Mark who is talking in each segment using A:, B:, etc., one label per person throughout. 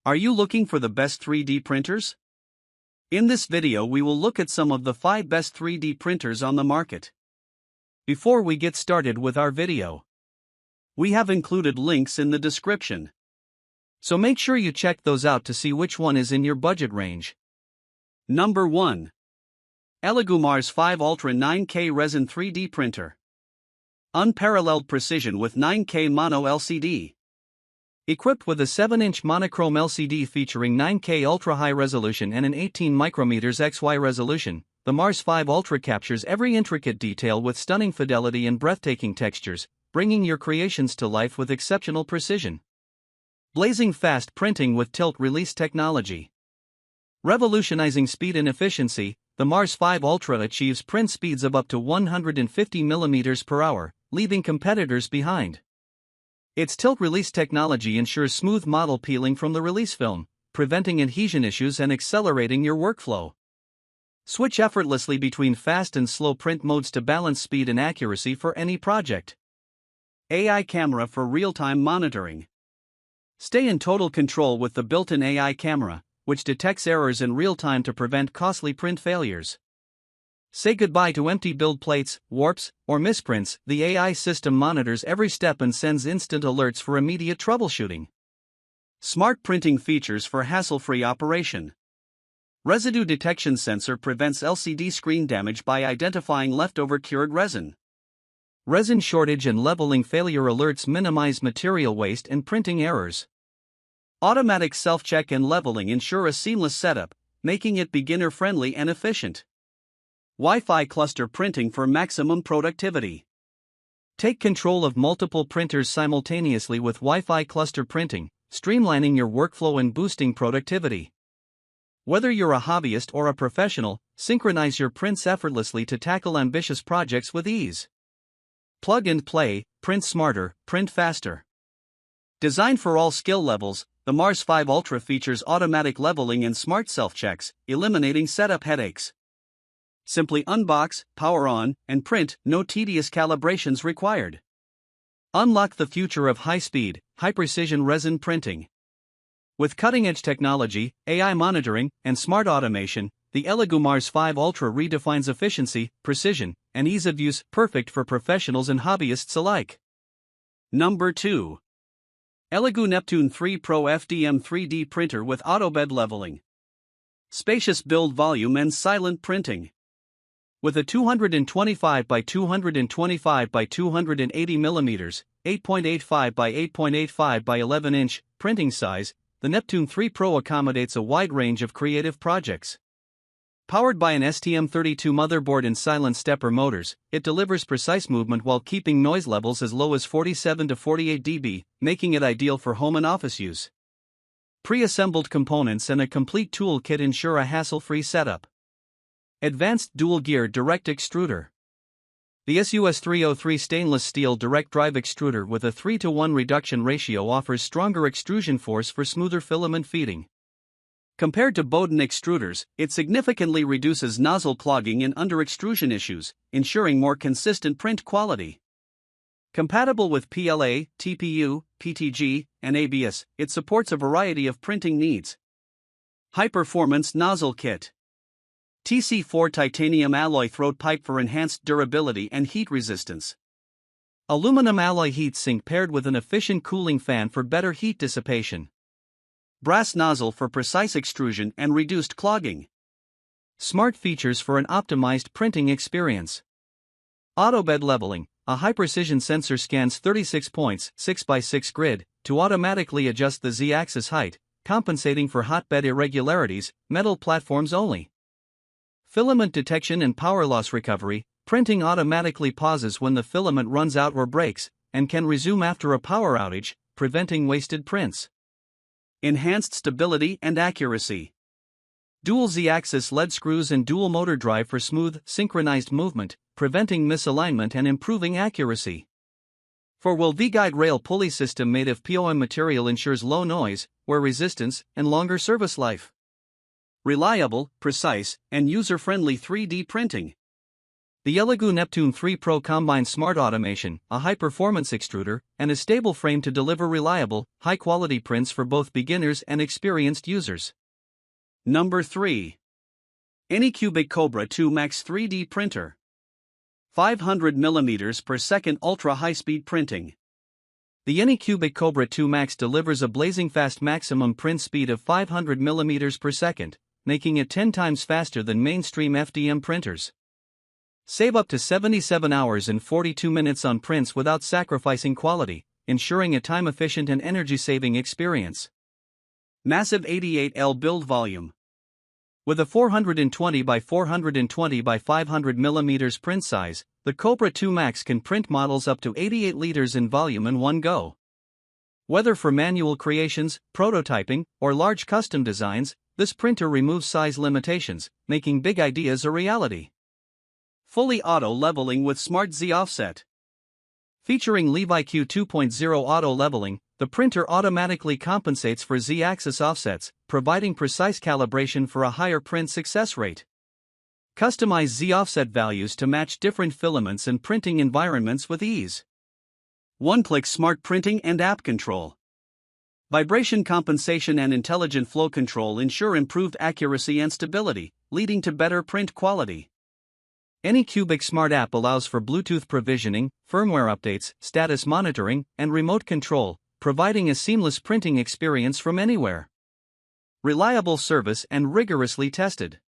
A: Are you looking for the best 3D printers? In this video we will look at some of the 5 best 3D printers on the market. Before we get started with our video, we have included links in the description, so make sure you check those out to see which one is in your budget range. Number 1. Elegoo Mars 5 Ultra 9K Resin 3D Printer. Unparalleled precision with 9K Mono LCD. Equipped with a 7-inch monochrome LCD featuring 9K ultra-high resolution and an 18 micrometers XY resolution, the Mars 5 Ultra captures every intricate detail with stunning fidelity and breathtaking textures, bringing your creations to life with exceptional precision. Blazing fast printing with tilt release technology. Revolutionizing speed and efficiency, the Mars 5 Ultra achieves print speeds of up to 150 mm per hour, leaving competitors behind. Its tilt-release technology ensures smooth model peeling from the release film, preventing adhesion issues and accelerating your workflow. Switch effortlessly between fast and slow print modes to balance speed and accuracy for any project. AI camera for real-time monitoring. Stay in total control with the built-in AI camera, which detects errors in real time to prevent costly print failures. Say goodbye to empty build plates, warps, or misprints. The AI system monitors every step and sends instant alerts for immediate troubleshooting. Smart printing features for hassle-free operation. Residue detection sensor prevents LCD screen damage by identifying leftover cured resin. Resin shortage and leveling failure alerts minimize material waste and printing errors. Automatic self-check and leveling ensure a seamless setup, making it beginner-friendly and efficient. Wi-Fi cluster printing for maximum productivity. Take control of multiple printers simultaneously with Wi-Fi cluster printing, streamlining your workflow and boosting productivity. Whether you're a hobbyist or a professional, synchronize your prints effortlessly to tackle ambitious projects with ease. Plug and play, print smarter, print faster. Designed for all skill levels, the Mars 5 Ultra features automatic leveling and smart self-checks, eliminating setup headaches. Simply unbox, power on, and print, no tedious calibrations required. Unlock the future of high-speed, high-precision resin printing. With cutting-edge technology, AI monitoring, and smart automation, the Elegoo Mars 5 Ultra redefines efficiency, precision, and ease of use, perfect for professionals and hobbyists alike. Number 2. Elegoo Neptune 3 Pro FDM 3D Printer with Autobed Leveling. Spacious build volume and silent printing. With a 225 by 225 by 280 mm, 8.85 by 8.85 by 11 inch printing size, the Neptune 3 Pro accommodates a wide range of creative projects. Powered by an STM32 motherboard and silent stepper motors, it delivers precise movement while keeping noise levels as low as 47 to 48 dB, making it ideal for home and office use. Pre-assembled components and a complete tool kit ensure a hassle-free setup. Advanced dual-gear direct extruder. The SUS303 stainless steel direct drive extruder with a 3:1 reduction ratio offers stronger extrusion force for smoother filament feeding. Compared to Bowden extruders, it significantly reduces nozzle clogging and under-extrusion issues, ensuring more consistent print quality. Compatible with PLA, TPU, PTG, and ABS, it supports a variety of printing needs. High-performance nozzle kit. TC4 titanium alloy throat pipe for enhanced durability and heat resistance. Aluminum alloy heat sink paired with an efficient cooling fan for better heat dissipation. Brass nozzle for precise extrusion and reduced clogging. Smart features for an optimized printing experience. Autobed leveling. A high-precision sensor scans 36 points, 6x6 grid, to automatically adjust the Z-axis height, compensating for hotbed irregularities, metal platforms only. Filament detection and power loss recovery. Printing automatically pauses when the filament runs out or breaks, and can resume after a power outage, preventing wasted prints. Enhanced stability and accuracy. Dual Z-axis LED screws and dual motor drive for smooth, synchronized movement, preventing misalignment and improving accuracy. Four-wheel V-guide rail pulley system made of POM material ensures low noise, wear resistance, and longer service life. Reliable, precise, and user-friendly 3D printing. The Elegoo Neptune 3 Pro combines smart automation, a high-performance extruder, and a stable frame to deliver reliable, high-quality prints for both beginners and experienced users. Number 3. Anycubic Kobra 2 Max 3D Printer. 500 mm per second ultra-high-speed printing. The Anycubic Kobra 2 Max delivers a blazing fast maximum print speed of 500 mm per second, making it 10 times faster than mainstream FDM printers. Save up to 77 hours and 42 minutes on prints without sacrificing quality, ensuring a time-efficient and energy-saving experience. Massive 88L build volume. With a 420 by 420 by 500 mm print size, the Kobra 2 Max can print models up to 88 liters in volume in one go. Whether for manual creations, prototyping, or large custom designs, this printer removes size limitations, making big ideas a reality. Fully auto leveling with Smart Z offset. Featuring LeviQ 2.0 auto leveling, the printer automatically compensates for Z-axis offsets, providing precise calibration for a higher print success rate. Customize Z-offset values to match different filaments and printing environments with ease. One-click smart printing and app control. Vibration compensation and intelligent flow control ensure improved accuracy and stability, leading to better print quality. Anycubic Smart App allows for Bluetooth provisioning, firmware updates, status monitoring, and remote control, providing a seamless printing experience from anywhere. Reliable service and rigorously tested.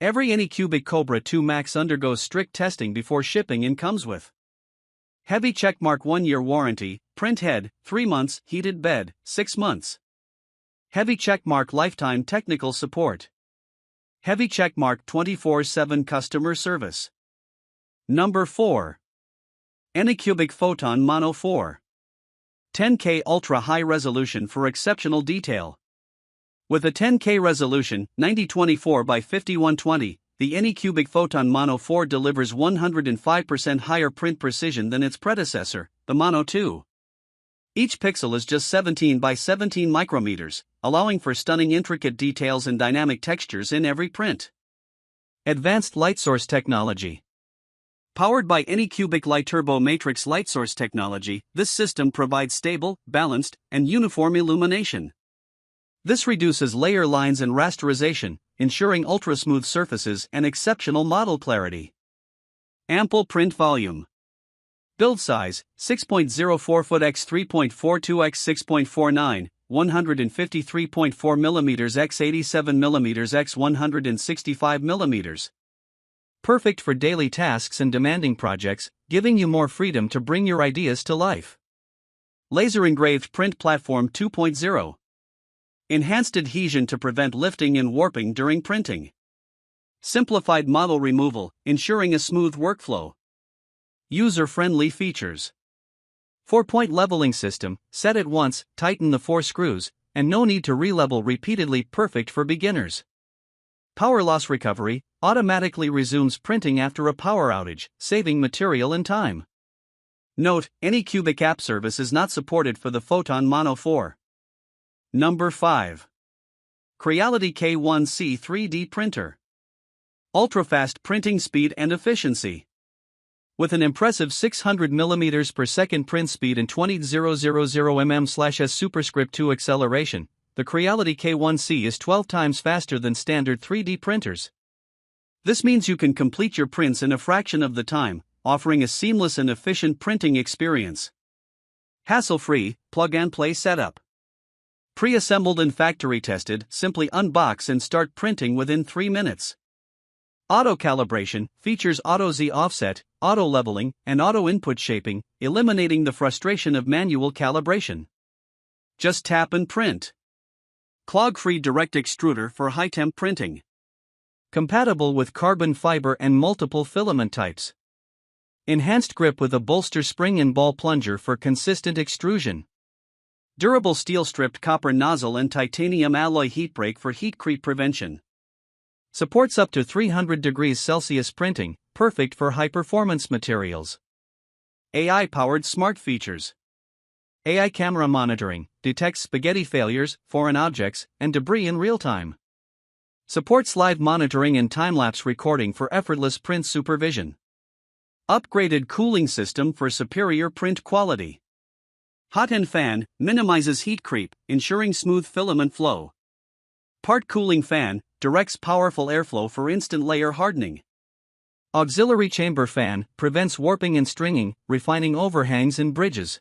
A: Every Anycubic Kobra 2 Max undergoes strict testing before shipping and comes with heavy checkmark 1-year warranty, print head, 3 months, heated bed, 6 months. Heavy checkmark lifetime technical support. Heavy checkmark 24/7 customer service. Number 4. Anycubic Photon Mono 4. 10K Ultra High Resolution for exceptional detail. With a 10K resolution, 9024 by 5120, the Anycubic Photon Mono 4 delivers 105% higher print precision than its predecessor, the Mono 2. Each pixel is just 17 by 17 micrometers, allowing for stunning intricate details and dynamic textures in every print. Advanced Light Source Technology. Powered by Anycubic Light Turbo Matrix Light Source technology, this system provides stable, balanced, and uniform illumination. This reduces layer lines and rasterization, ensuring ultra-smooth surfaces and exceptional model clarity. Ample print volume. Build size, 6.04 foot x 3.42 x 6.49, 153.4 mm x 87 mm x 165 mm. Perfect for daily tasks and demanding projects, giving you more freedom to bring your ideas to life. Laser Engraved Print Platform 2.0. Enhanced adhesion to prevent lifting and warping during printing. Simplified model removal, ensuring a smooth workflow. User-friendly features. 4-point leveling system, set it once, tighten the 4 screws, and no need to re-level repeatedly, perfect for beginners. Power loss recovery, automatically resumes printing after a power outage, saving material and time. Note, Anycubic app service is not supported for the Photon Mono 4. Number 5. Creality K1C 3D Printer. Ultra-fast printing speed and efficiency. With an impressive 600 mm per second print speed and 20,000 mm/s superscript 2 acceleration, the Creality K1C is 12 times faster than standard 3D printers. This means you can complete your prints in a fraction of the time, offering a seamless and efficient printing experience. Hassle-free, plug-and-play setup. Pre-assembled and factory tested, simply unbox and start printing within 3 minutes. Auto calibration features auto Z offset, auto leveling, and auto input shaping, eliminating the frustration of manual calibration. Just tap and print. Clog-free direct extruder for high-temp printing. Compatible with carbon fiber and multiple filament types. Enhanced grip with a bolster spring and ball plunger for consistent extrusion. Durable steel-stripped copper nozzle and titanium alloy heat break for heat creep prevention. Supports up to 300 degrees Celsius printing, perfect for high-performance materials. AI-powered smart features. AI camera monitoring, detects spaghetti failures, foreign objects, and debris in real time. Supports live monitoring and time-lapse recording for effortless print supervision. Upgraded cooling system for superior print quality. Hot end fan minimizes heat creep, ensuring smooth filament flow. Part cooling fan directs powerful airflow for instant layer hardening. Auxiliary chamber fan prevents warping and stringing, refining overhangs and bridges.